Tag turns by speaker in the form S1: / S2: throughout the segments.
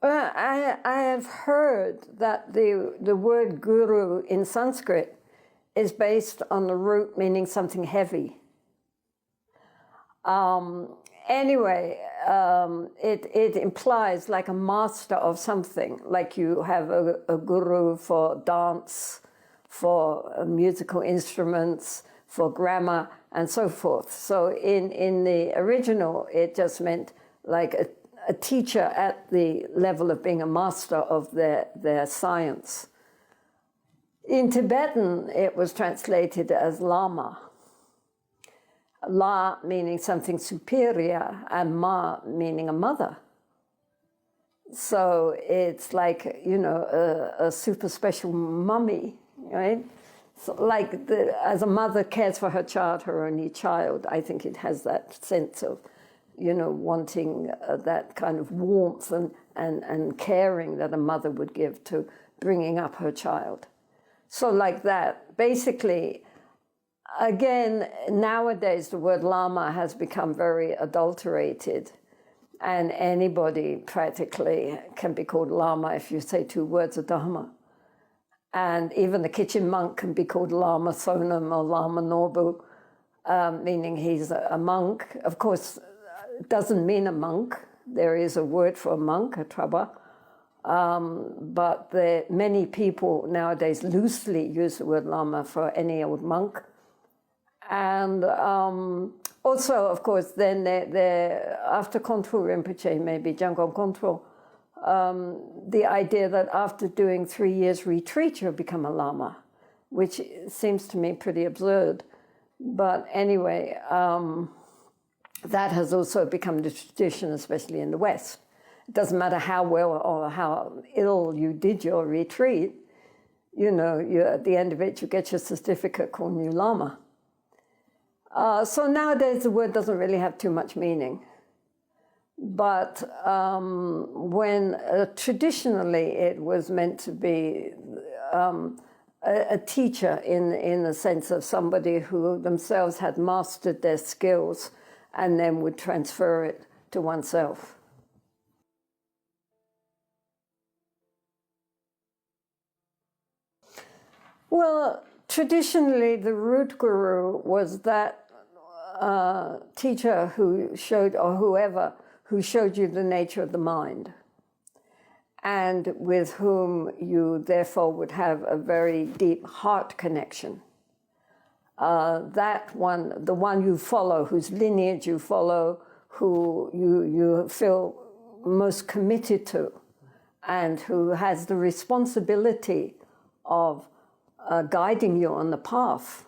S1: I have heard that the word guru in Sanskrit is based on the root meaning something heavy. Anyway, it implies like a master of something, like you have a guru for dance, for musical instruments, for grammar, and so forth. So in the original, it just meant like a teacher at the level of being a master of their science. In Tibetan, it was translated as lama. La meaning something superior, and ma meaning a mother. So it's like, you know, a super special mummy, right? So like as a mother cares for her child, her only child, I think it has that sense of, you know, wanting that kind of warmth and caring that a mother would give to bringing up her child. So like that, basically. Again, nowadays the word lama has become very adulterated, and anybody practically can be called lama if you say 2 words of Dharma. And even the kitchen monk can be called Lama Sonam or Lama Norbu, meaning he's a monk. Of course, it doesn't mean a monk. There is a word for a monk, a traba. But many people nowadays loosely use the word lama for any old monk. And also, of course, then after Kontrul Rinpoche, maybe Janggon Kontrul, the idea that after doing 3 years retreat, you'll become a lama, which seems to me pretty absurd. But anyway, that has also become the tradition, especially in the West. It doesn't matter how well or how ill you did your retreat, you know, at the end of it, you get your certificate called New Lama. So nowadays the word doesn't really have too much meaning. But when traditionally it was meant to be a teacher in the sense of somebody who themselves had mastered their skills and then would transfer it to oneself. Well, traditionally, the root guru was that teacher who showed, or whoever, who showed you the nature of the mind, and with whom you therefore would have a very deep heart connection. That one, the one you follow, whose lineage you follow, who you feel most committed to, and who has the responsibility of guiding you on the path.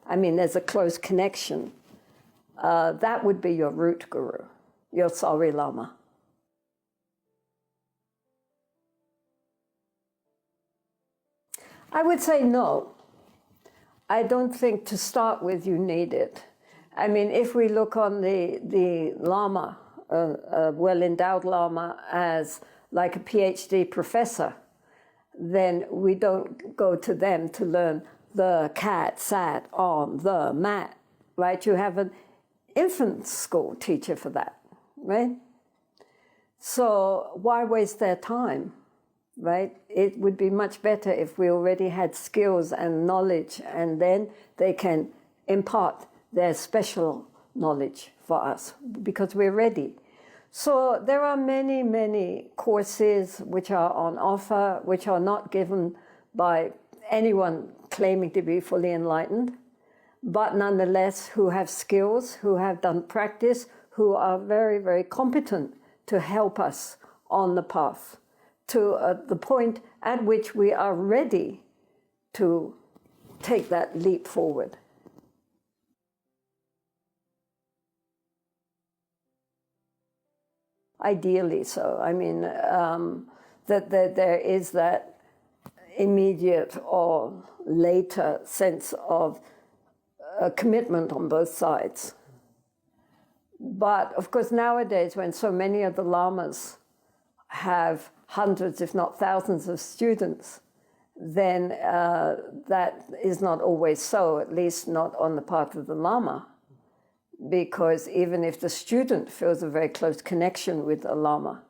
S1: I mean, there's a close connection. That would be your root guru, your Sari Lama. I would say no. I don't think to start with you need it. I mean, if we look on the Lama, a well-endowed Lama, as like a PhD professor, then we don't go to them to learn the cat sat on the mat, right? You have an infant school teacher for that, right? So why waste their time, right? It would be much better if we already had skills and knowledge, and then they can impart their special knowledge for us because we're ready. So there are many, many courses which are on offer, which are not given by anyone claiming to be fully enlightened, but nonetheless who have skills, who have done practice, who are very, very competent to help us on the path to the point at which we are ready to take that leap forward. Ideally so. I mean, that there is that immediate or later sense of commitment on both sides. But of course nowadays, when so many of the lamas have hundreds, if not thousands of students, then that is not always so, at least not on the part of the lama. Because even if the student feels a very close connection with a lama,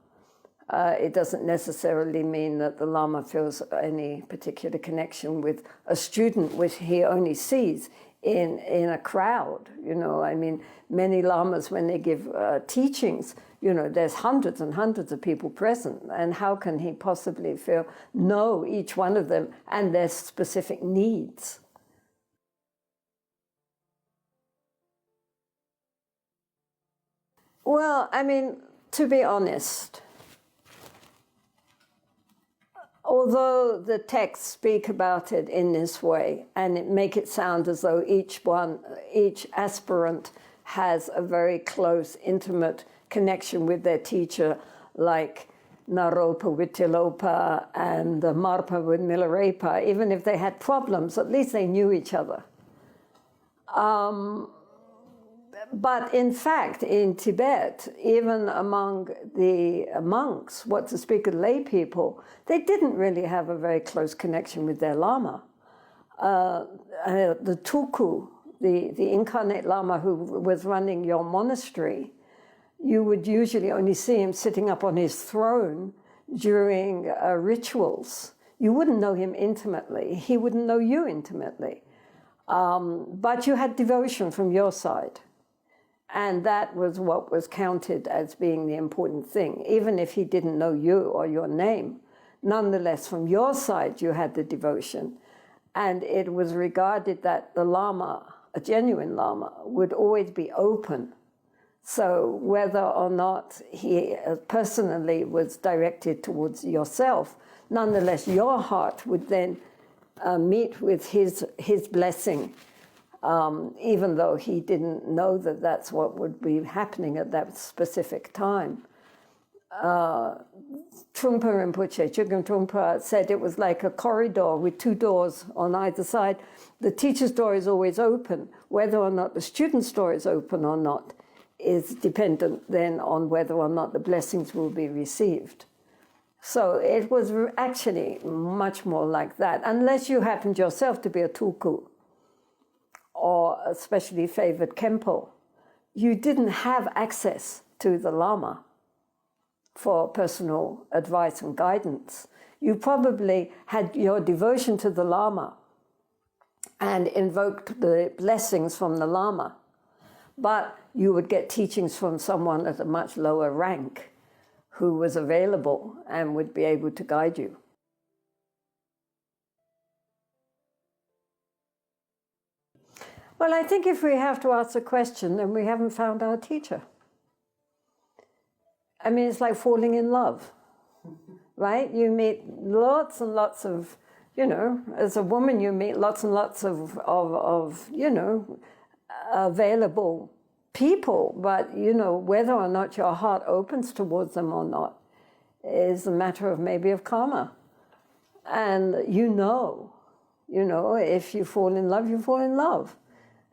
S1: It doesn't necessarily mean that the Lama feels any particular connection with a student, which he only sees in a crowd. You know, I mean, many Lamas, when they give teachings, you know, there's hundreds and hundreds of people present, and how can he possibly know each one of them and their specific needs? Well, I mean, to be honest, although the texts speak about it in this way and it make it sound as though each aspirant has a very close, intimate connection with their teacher, like Naropa with Tilopa and Marpa with Milarepa, even if they had problems, at least they knew each other. But in fact, in Tibet, even among the monks, what to speak of lay people, they didn't really have a very close connection with their Lama. The Tuku, the incarnate Lama who was running your monastery, you would usually only see him sitting up on his throne during rituals. You wouldn't know him intimately. He wouldn't know you intimately. But you had devotion from your side. And that was what was counted as being the important thing. Even if he didn't know you or your name, nonetheless, from your side, you had the devotion. And it was regarded that the Lama, a genuine Lama, would always be open. So whether or not he personally was directed towards yourself, nonetheless, your heart would then meet with his blessing. Even though he didn't know that that's what would be happening at that specific time. Trungpa Rinpoche, Chögyam Trungpa, said it was like a corridor with two doors on either side. The teacher's door is always open. Whether or not the student's door is open or not is dependent then on whether or not the blessings will be received. So it was actually much more like that, unless you happened yourself to be a tulku, or a specially favored Kempo. You didn't have access to the Lama for personal advice and guidance. You probably had your devotion to the Lama and invoked the blessings from the Lama, but you would get teachings from someone at a much lower rank who was available and would be able to guide you. Well, I think if we have to ask a question, then we haven't found our teacher. I mean, it's like falling in love, right? You meet lots and lots of, you know, as a woman, you meet lots and lots of you know, available people, but, you know, whether or not your heart opens towards them or not is a matter of maybe of karma. And you know, if you fall in love, you fall in love.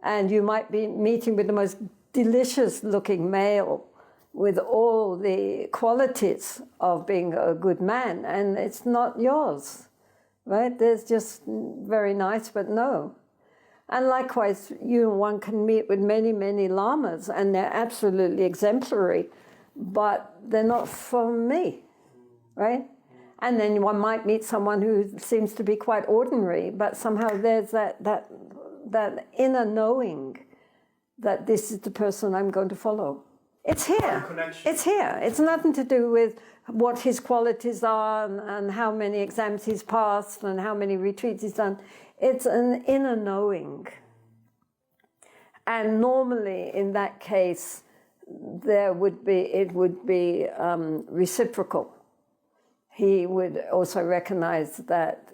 S1: And you might be meeting with the most delicious looking male with all the qualities of being a good man, and it's not yours, right? There's just very nice, but no. And likewise, one can meet with many, many lamas, and they're absolutely exemplary, but they're not for me, right? And then one might meet someone who seems to be quite ordinary, but somehow there's that inner knowing that this is the person I'm going to follow. It's here. It's here. It's nothing to do with what his qualities are and how many exams he's passed and how many retreats he's done. It's an inner knowing. And normally in that case, it would be reciprocal. He would also recognize that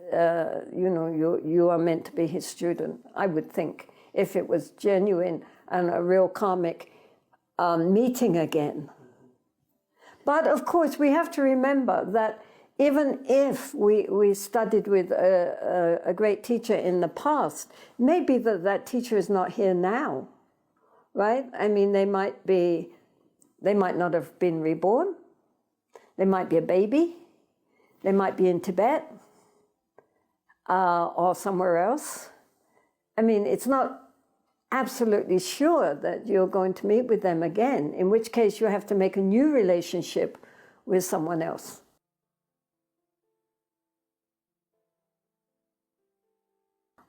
S1: you are meant to be his student, I would think, if it was genuine and a real karmic meeting again. But of course, we have to remember that even if we studied with a great teacher in the past, maybe that teacher is not here now, right? I mean, they might not have been reborn. They might be a baby. They might be in Tibet or somewhere else. I mean, it's not absolutely sure that you're going to meet with them again, in which case you have to make a new relationship with someone else.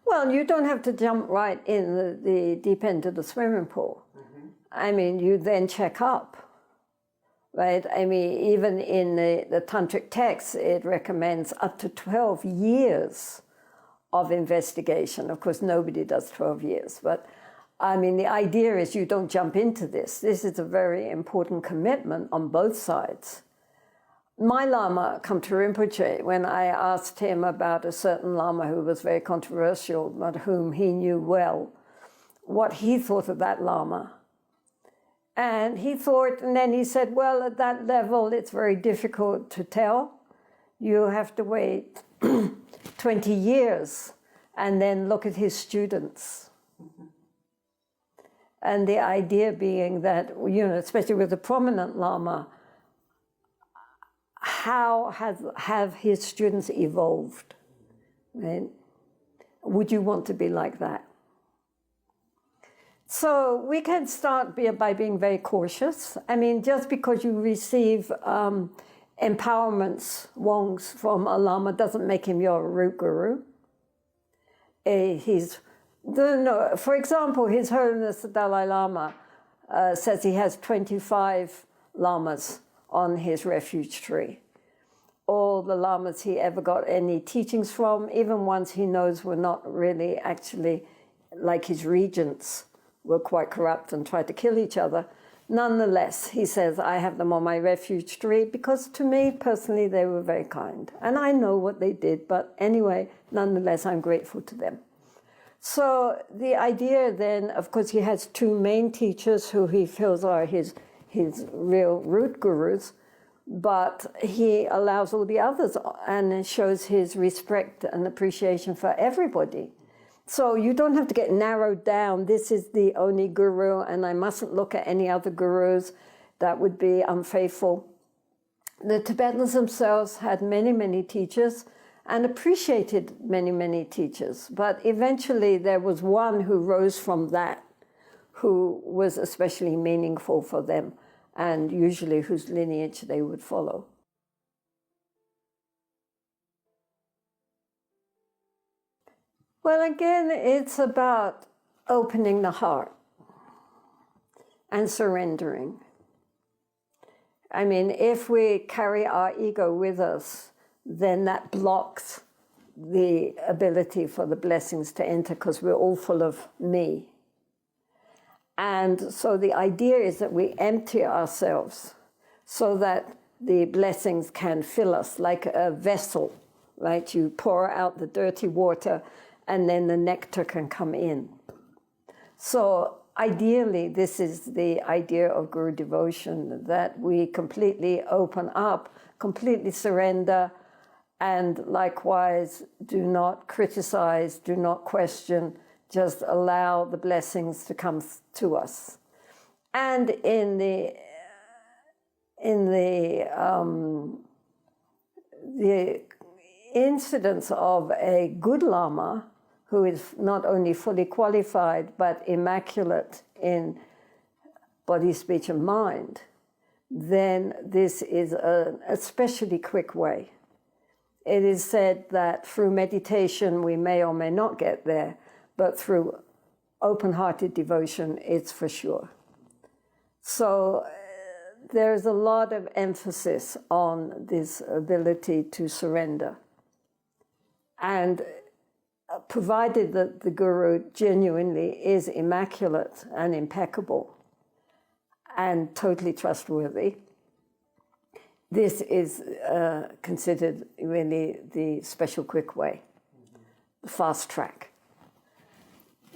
S1: Well, you don't have to jump right in the deep end of the swimming pool. Mm-hmm. I mean, you then check up, right? I mean, even in the tantric texts, it recommends up to 12 years of investigation. Of course, nobody does 12 years, but I mean, the idea is you don't jump into this. This is a very important commitment on both sides. My Lama, Kamtu Rinpoche, when I asked him about a certain Lama who was very controversial, but whom he knew well, what he thought of that Lama. And he thought, and then he said, well, at that level, it's very difficult to tell. You have to wait 20 years and then look at his students. Mm-hmm. And the idea being that, you know, especially with a prominent Lama, how have his students evolved? Right? Would you want to be like that? So we can start by being very cautious. I mean, just because you receive empowerments, wongs, from a Lama doesn't make him your root guru. For example, His Holiness the Dalai Lama says he has 25 Lamas on his refuge tree. All the Lamas he ever got any teachings from, even ones he knows were not really actually like his regents, were quite corrupt and tried to kill each other. Nonetheless, he says, I have them on my refuge tree because to me, personally, they were very kind. And I know what they did, but anyway, nonetheless, I'm grateful to them. So the idea then, of course, he has two main teachers who he feels are his real root gurus, but he allows all the others and shows his respect and appreciation for everybody. So you don't have to get narrowed down, this is the only guru and I mustn't look at any other gurus, that would be unfaithful. The Tibetans themselves had many, many teachers and appreciated many, many teachers, but eventually there was one who rose from that, who was especially meaningful for them, and usually whose lineage they would follow. Well, again, it's about opening the heart and surrendering. I mean, if we carry our ego with us, then that blocks the ability for the blessings to enter because we're all full of me. And so the idea is that we empty ourselves so that the blessings can fill us like a vessel, right? You pour out the dirty water and then the nectar can come in. So ideally, this is the idea of Guru devotion, that we completely open up, completely surrender, and likewise do not criticize, do not question, just allow the blessings to come to us. And in the incidence of a good Lama who is not only fully qualified but immaculate in body, speech, and mind, then this is an especially quick way. It is said that through meditation we may or may not get there, but through open-hearted devotion, it's for sure. So there's a lot of emphasis on this ability to surrender. And provided that the Guru genuinely is immaculate and impeccable and totally trustworthy, this is considered really the special quick way, the fast track.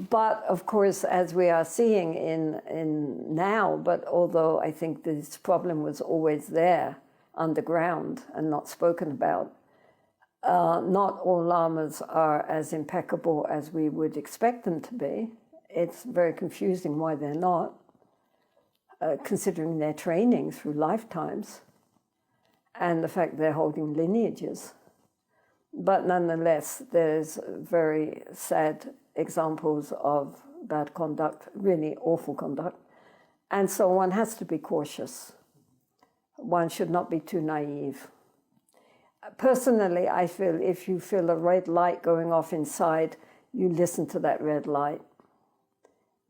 S1: But of course, as we are seeing in now, but although I think this problem was always there underground and not spoken about, not all lamas are as impeccable as we would expect them to be. It's very confusing why they're not, considering their training through lifetimes and the fact they're holding lineages. But nonetheless, there's very sad examples of bad conduct, really awful conduct. And so one has to be cautious. one should not be too naive. Personally, I feel if you feel a red light going off inside, you listen to that red light.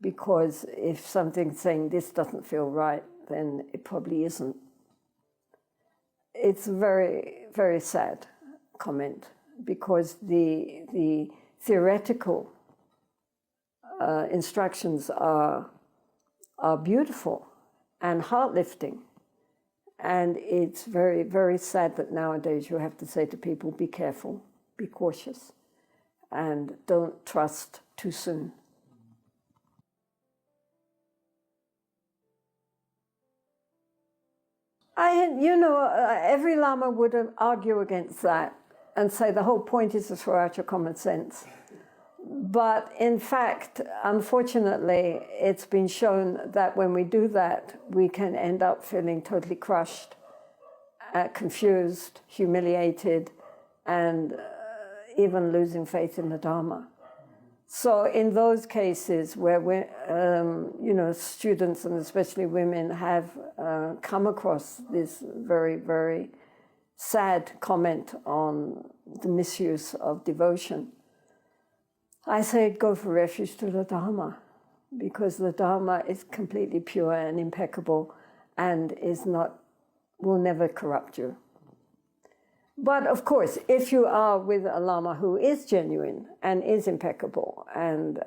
S1: Because if something's saying this doesn't feel right, then it probably isn't. It's a very, very sad comment, because the theoretical instructions are beautiful and heart-lifting. And it's very, very sad that nowadays you have to say to people, be careful, be cautious, and don't trust too soon. Every Lama would argue against that and say the whole point is to throw out your common sense. But in fact, unfortunately, it's been shown that when we do that, we can end up feeling totally crushed, confused, humiliated, and even losing faith in the Dharma. So in those cases where students and especially women have come across this very, very sad comment on the misuse of devotion, I say go for refuge to the Dharma, because the Dharma is completely pure and impeccable and will never corrupt you. But of course, if you are with a Lama who is genuine and is impeccable, and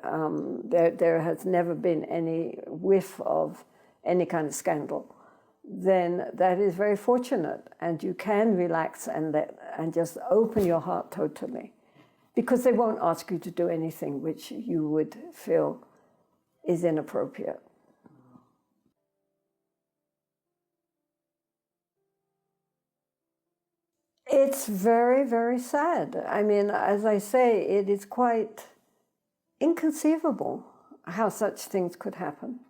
S1: there has never been any whiff of any kind of scandal, then that is very fortunate, and you can relax and just open your heart totally, because they won't ask you to do anything which you would feel is inappropriate. It's very, very sad. I mean, as I say, it is quite inconceivable how such things could happen.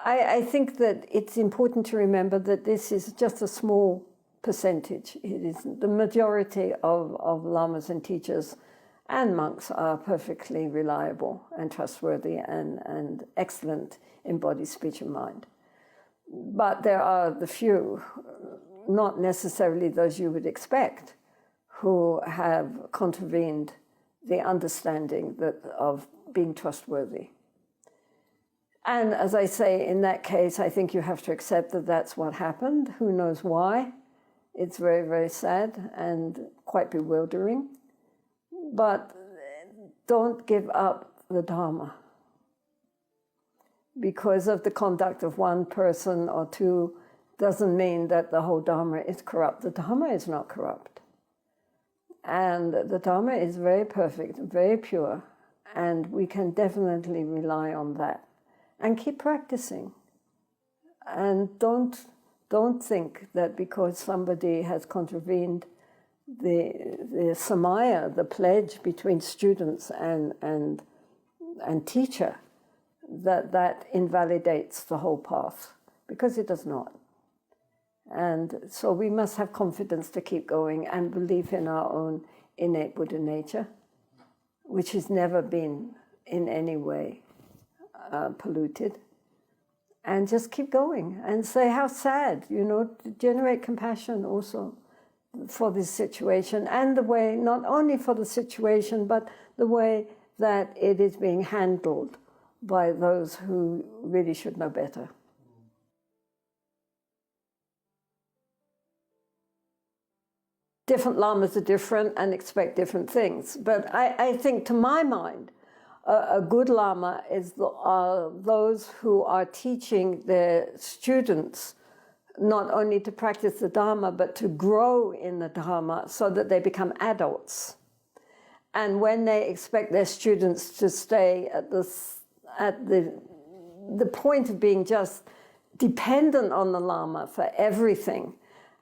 S1: I think that it's important to remember that this is just a small percentage. It is the majority of lamas and teachers and monks are perfectly reliable and trustworthy and excellent in body, speech, and mind. But there are the few, not necessarily those you would expect, who have contravened the understanding of being trustworthy. And as I say, in that case, I think you have to accept that that's what happened. Who knows why? It's very, very sad and quite bewildering. But don't give up the Dharma. Because of the conduct of one person or two doesn't mean that the whole Dharma is corrupt. The Dharma is not corrupt. And the Dharma is very perfect, very pure, and we can definitely rely on that. And keep practicing. And don't think that because somebody has contravened the samaya, the pledge between students and teacher, that invalidates the whole path, because it does not. And so we must have confidence to keep going and believe in our own innate Buddha nature, which has never been in any way polluted. And just keep going and say how sad, generate compassion also for this situation, and the way, not only for the situation, but the way that it is being handled by those who really should know better. Different lamas are different and expect different things. But I think, to my mind, a good lama are those who are teaching their students not only to practice the Dharma, but to grow in the Dharma so that they become adults. And when they expect their students to stay at the point of being just dependent on the Lama for everything,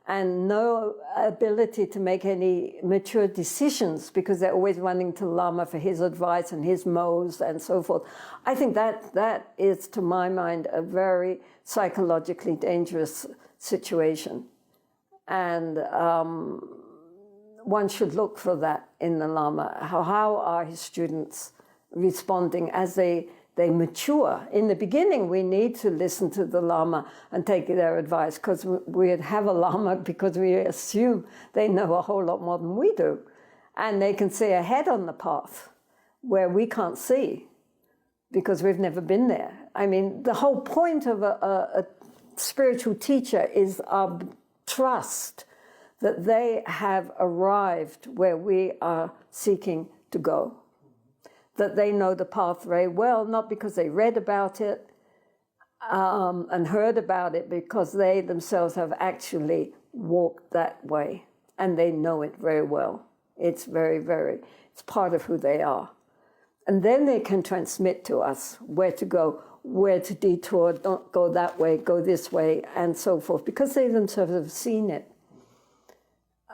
S1: and no ability to make any mature decisions because they're always running to Lama for his advice and his modes and so forth. I think that is, to my mind, a very psychologically dangerous situation. And one should look for that in the Lama. How are his students responding as they they mature. In the beginning, we need to listen to the Lama and take their advice, because we have a Lama because we assume they know a whole lot more than we do. And they can see ahead on the path where we can't see because we've never been there. I mean, the whole point of a spiritual teacher is our trust that they have arrived where we are seeking to go. That they know the path very well, not because they read about it and heard about it, because they themselves have actually walked that way and they know it very well. It's it's part of who they are. And then they can transmit to us where to go, where to detour, don't go that way, go this way, and so forth, because they themselves have seen it.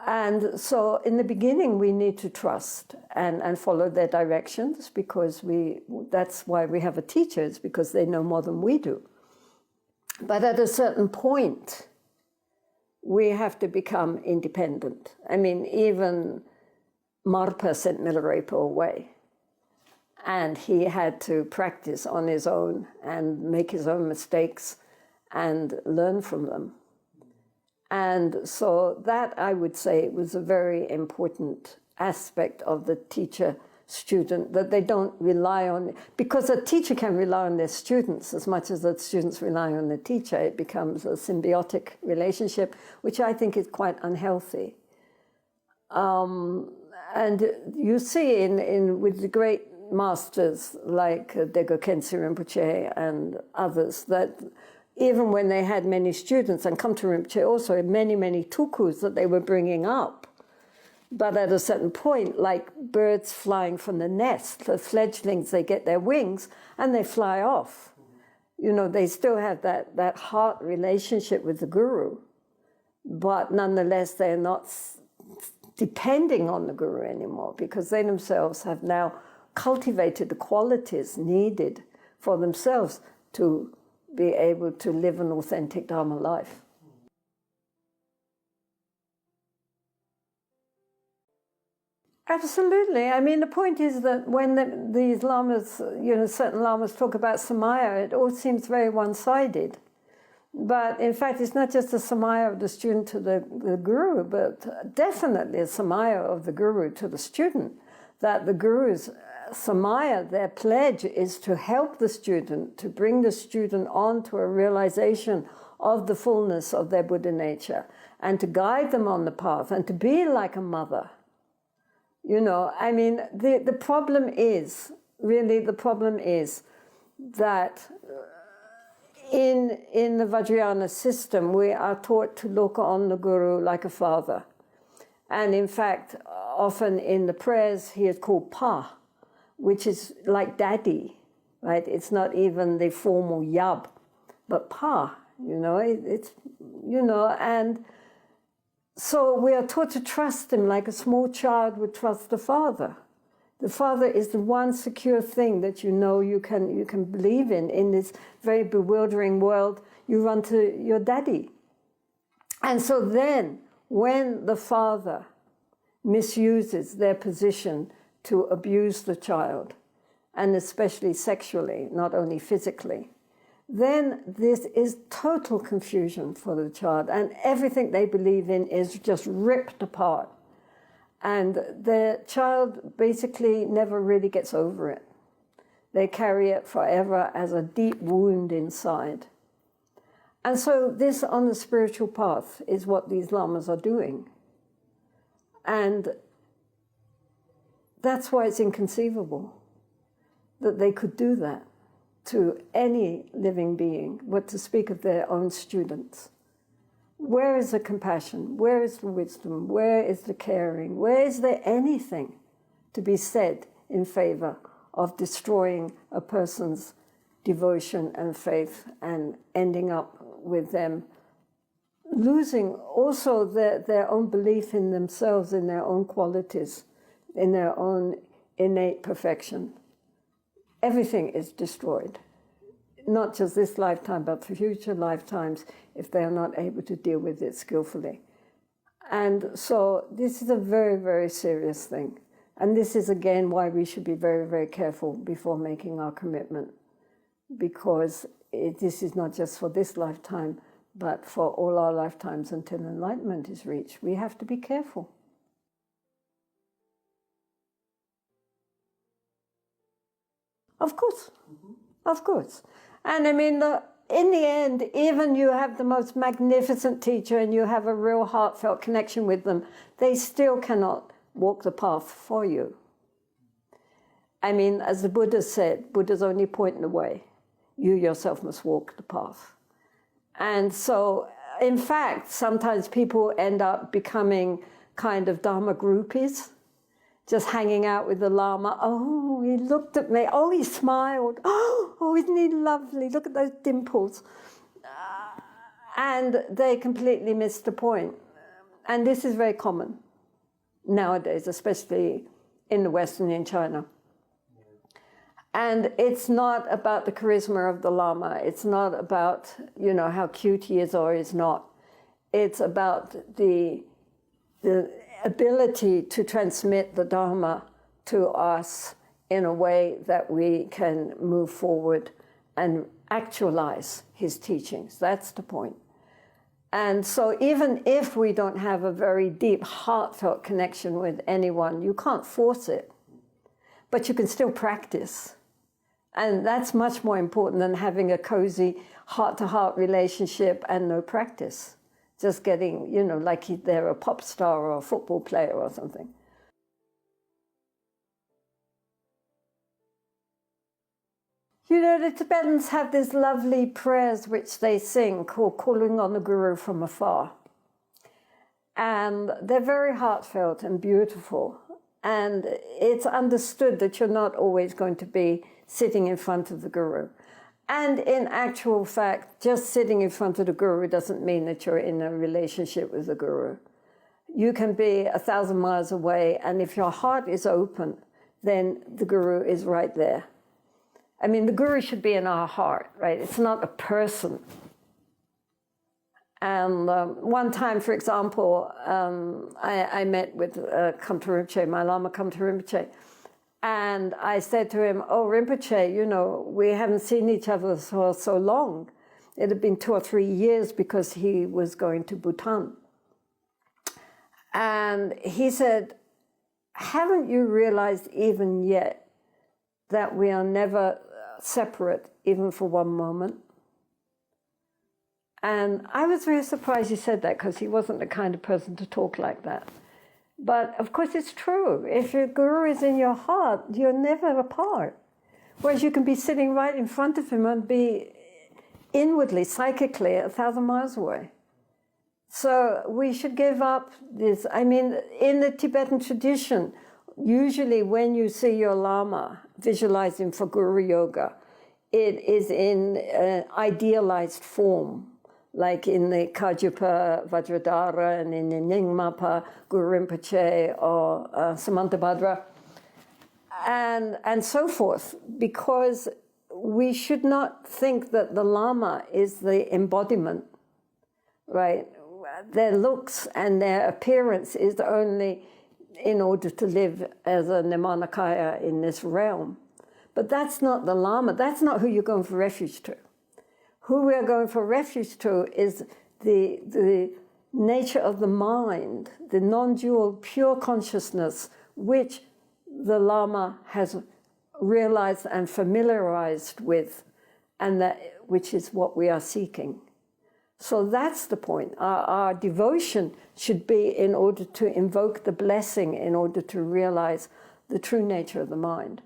S1: And so in the beginning, we need to trust and follow their directions, because that's why we have a teacher, is because they know more than we do. But at a certain point, we have to become independent. I mean, even Marpa sent Milarepa away, and he had to practice on his own and make his own mistakes and learn from them. And so that, I would say, was a very important aspect of the teacher-student, that they don't rely on, because a teacher can rely on their students as much as the students rely on the teacher. It becomes a symbiotic relationship, which I think is quite unhealthy. And you see with the great masters like Dego Khyentse Rinpoche and others, that even when they had many students, and come to Rinpoche also, many, many tukus that they were bringing up. But at a certain point, like birds flying from the nest, the fledglings, they get their wings and they fly off. You know, they still have that heart relationship with the guru, but nonetheless, they're not depending on the guru anymore, because they themselves have now cultivated the qualities needed for themselves to be able to live an authentic Dharma life. Absolutely. I mean, the point is that when these lamas, certain lamas talk about samaya, it all seems very one-sided. But in fact, it's not just a samaya of the student to the guru, but definitely a samaya of the guru to the student, that the guru's samaya, their pledge, is to help the student, to bring the student on to a realization of the fullness of their Buddha nature, and to guide them on the path, and to be like a mother. You know, I mean, the problem is that in the Vajrayana system, we are taught to look on the guru like a father. And in fact, often in the prayers, he is called Pa, which is like daddy, right? It's not even the formal yab, but Pa, and so we are taught to trust him like a small child would trust the father. The father is the one secure thing that you can believe in this very bewildering world. You run to your daddy. And so then, when the father misuses their position to abuse the child, and especially sexually, not only physically, then this is total confusion for the child, and everything they believe in is just ripped apart. And the child basically never really gets over it. They carry it forever as a deep wound inside. And so this on the spiritual path is what these lamas are doing. And that's why it's inconceivable that they could do that to any living being, but to speak of their own students. Where is the compassion? Where is the wisdom? Where is the caring? Where is there anything to be said in favor of destroying a person's devotion and faith and ending up with them losing also their own belief in themselves, in their own qualities, in their own innate perfection? Everything is destroyed. Not just this lifetime, but for future lifetimes, if they are not able to deal with it skillfully. And so this is a very, very serious thing. And this is, again, why we should be very, very careful before making our commitment. because this is not just for this lifetime, but for all our lifetimes until enlightenment is reached. We have to be careful. Of course, of course. And I mean, in the end, even you have the most magnificent teacher and you have a real heartfelt connection with them, they still cannot walk the path for you. I mean, as the Buddha said, Buddha's only pointing the way. You yourself must walk the path. And so, in fact, sometimes people end up becoming kind of Dharma groupies, just hanging out with the Lama. Oh, he looked at me. Oh, he smiled. Oh, isn't he lovely? Look at those dimples. And they completely missed the point. And this is very common nowadays, especially in the West and in China. And it's not about the charisma of the Lama. It's not about, you know, how cute he is or is not. It's about the ability to transmit the Dharma to us in a way that we can move forward and actualize his teachings. That's the point. And so even if we don't have a very deep, heartfelt connection with anyone, you can't force it, but you can still practice. And that's much more important than having a cozy heart-to-heart relationship and no practice. Just getting, you know, like they're a pop star or a football player or something. You know, the Tibetans have these lovely prayers which they sing called calling on the Guru from afar. And they're very heartfelt and beautiful. And it's understood that you're not always going to be sitting in front of the Guru. And in actual fact, just sitting in front of the Guru doesn't mean that you're in a relationship with the Guru. You can be 1,000 miles away, and if your heart is open, then the Guru is right there. I mean, the Guru should be in our heart, right? It's not a person. And one time, for example, I met with Kamta Rinpoche, my Lama Kamta Rinpoche, and I said to him, oh, Rinpoche, you know, we haven't seen each other for so long. It had been 2 or 3 years because he was going to Bhutan. And he said, haven't you realized even yet that we are never separate, even for one moment? And I was very surprised he said that, because he wasn't the kind of person to talk like that. But of course it's true. If your Guru is in your heart, you're never apart. Whereas you can be sitting right in front of him and be inwardly, psychically, 1,000 miles away. So we should give up this. I mean, in the Tibetan tradition, usually when you see your Lama visualizing for Guru Yoga, it is in idealized form, like in the Kagyapa Vajradhara and in the Nyingmapa Guru Rinpoche or Samantabhadra, and so forth, because we should not think that the Lama is the embodiment, right? Their looks and their appearance is only in order to live as a Nirmanakaya in this realm. But that's not the Lama. That's not who you're going for refuge to. Who we are going for refuge to is the nature of the mind, the non-dual pure consciousness, which the Lama has realized and familiarized with, and that which is what we are seeking. So that's the point. Our devotion should be in order to invoke the blessing, in order to realize the true nature of the mind.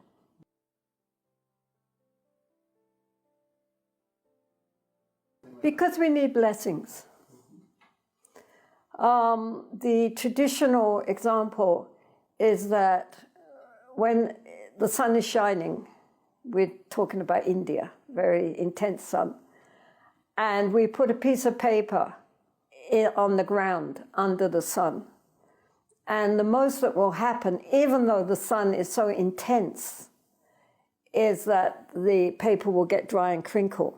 S1: Because we need blessings. The traditional example is that when the sun is shining, we're talking about India, very intense sun, and we put a piece of paper on the ground under the sun. And the most that will happen, even though the sun is so intense, is that the paper will get dry and crinkle.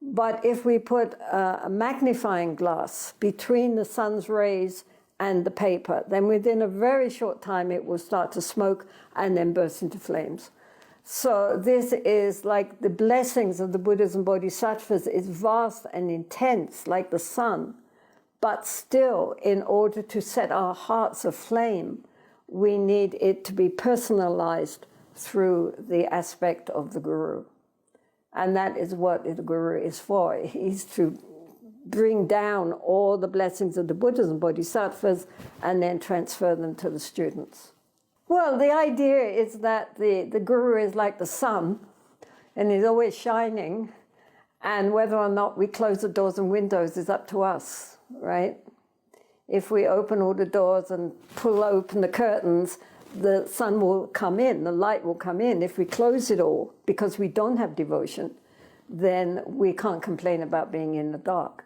S1: But if we put a magnifying glass between the sun's rays and the paper, then within a very short time it will start to smoke and then burst into flames. So this is like the blessings of the Buddhas and Bodhisattvas is vast and intense, like the sun. But still, in order to set our hearts aflame, we need it to be personalized through the aspect of the Guru. And that is what the Guru is for. He's to bring down all the blessings of the Buddhas and Bodhisattvas and then transfer them to the students. Well, the idea is that the Guru is like the sun and he's always shining, and whether or not we close the doors and windows is up to us, right? If we open all the doors and pull open the curtains, the sun will come in, the light will come in. If we close it all because we don't have devotion, then we can't complain about being in the dark.